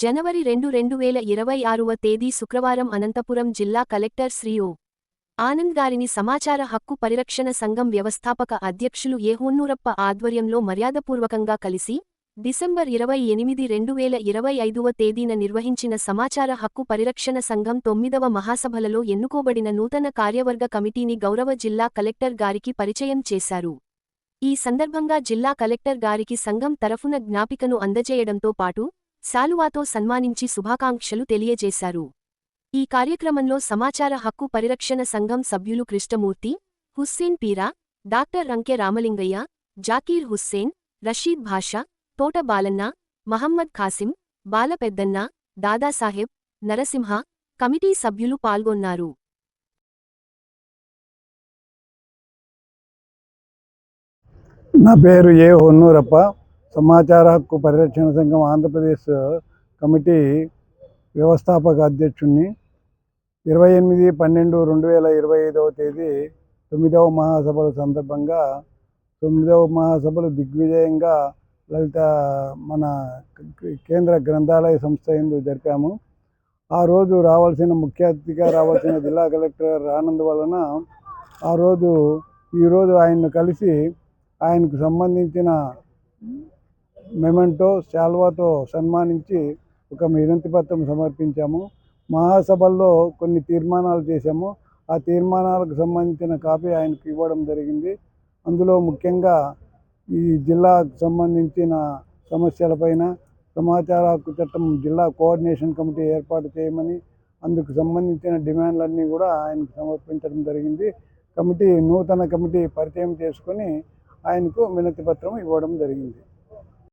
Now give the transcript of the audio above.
జనవరి 2, 2026వ తేదీ శుక్రవారం అనంతపురం జిల్లా కలెక్టర్ శ్రీ ఓ. ఆనంద్ గారిని సమాచార హక్కు పరిరక్షణ సంఘం వ్యవస్థాపక అధ్యక్షులు ఏ. హొన్నూరప్ప ఆధ్వర్యంలో మర్యాదపూర్వకంగా కలిసి, డిసెంబర్ 28, 2025వ తేదీన నిర్వహించిన సమాచార హక్కు పరిరక్షణ సంఘం 9వ మహాసభలలో ఎన్నుకోబడిన నూతన కార్యవర్గ కమిటీని గౌరవ జిల్లా కలెక్టర్ గారికి పరిచయం చేశారు. ఈ సందర్భంగా జిల్లా కలెక్టర్ గారికి సంఘం తరఫున జ్ఞాపికను అందజేయడంతో పాటు, శాలువాతో సన్మానించి శుభాకాంక్షలు తెలియజేశారు. ఈ కార్యక్రమంలో సమాచార హక్కు పరిరక్షణ సంఘం సభ్యులు కృష్ణమూర్తి, హుస్సేన్ పీరా, డాక్టర్ రంకె రామలింగయ్య, జాకీర్ హుస్సేన్, రషీద్ భాషా, తోట బాలన్న, మహమ్మద్ ఖాసిం, బాల పెద్దన్న, దాదాసాహెబ్, నరసింహ, కమిటీ సభ్యులు పాల్గొన్నారు. నా పేరు ఏ. హొన్నూరప్ప. సమాచార హక్కు పరిరక్షణ సంఘం ఆంధ్రప్రదేశ్ కమిటీ వ్యవస్థాపక అధ్యక్షుడిని. 28/12/2025వ తేదీ 9వ మహాసభల సందర్భంగా 9వ మహాసభలు దిగ్విజయంగా మన కేంద్ర గ్రంథాలయ సంస్థ యందు జరిపాము. ఆ రోజు ముఖ్య అతిథిగా రావాల్సిన జిల్లా కలెక్టర్ ఆనంద్ వలన ఈరోజు ఆయన్ను కలిసి ఆయనకు సంబంధించిన మెమెంటో శాల్వాతో సన్మానించి ఒక వినతి పత్రం సమర్పించాము. మహాసభల్లో కొన్ని తీర్మానాలు చేశాము. ఆ తీర్మానాలకు సంబంధించిన కాపీ ఆయనకు ఇవ్వడం జరిగింది. అందులో ముఖ్యంగా ఈ జిల్లాకు సంబంధించిన సమస్యలపైన సమాచార హక్కు చట్టం జిల్లా కోఆర్డినేషన్ కమిటీ ఏర్పాటు చేయమని, అందుకు సంబంధించిన డిమాండ్లన్నీ కూడా ఆయనకు సమర్పించడం జరిగింది. నూతన కమిటీ పరిచయం చేసుకొని ఆయనకు వినతి పత్రం ఇవ్వడం జరిగింది.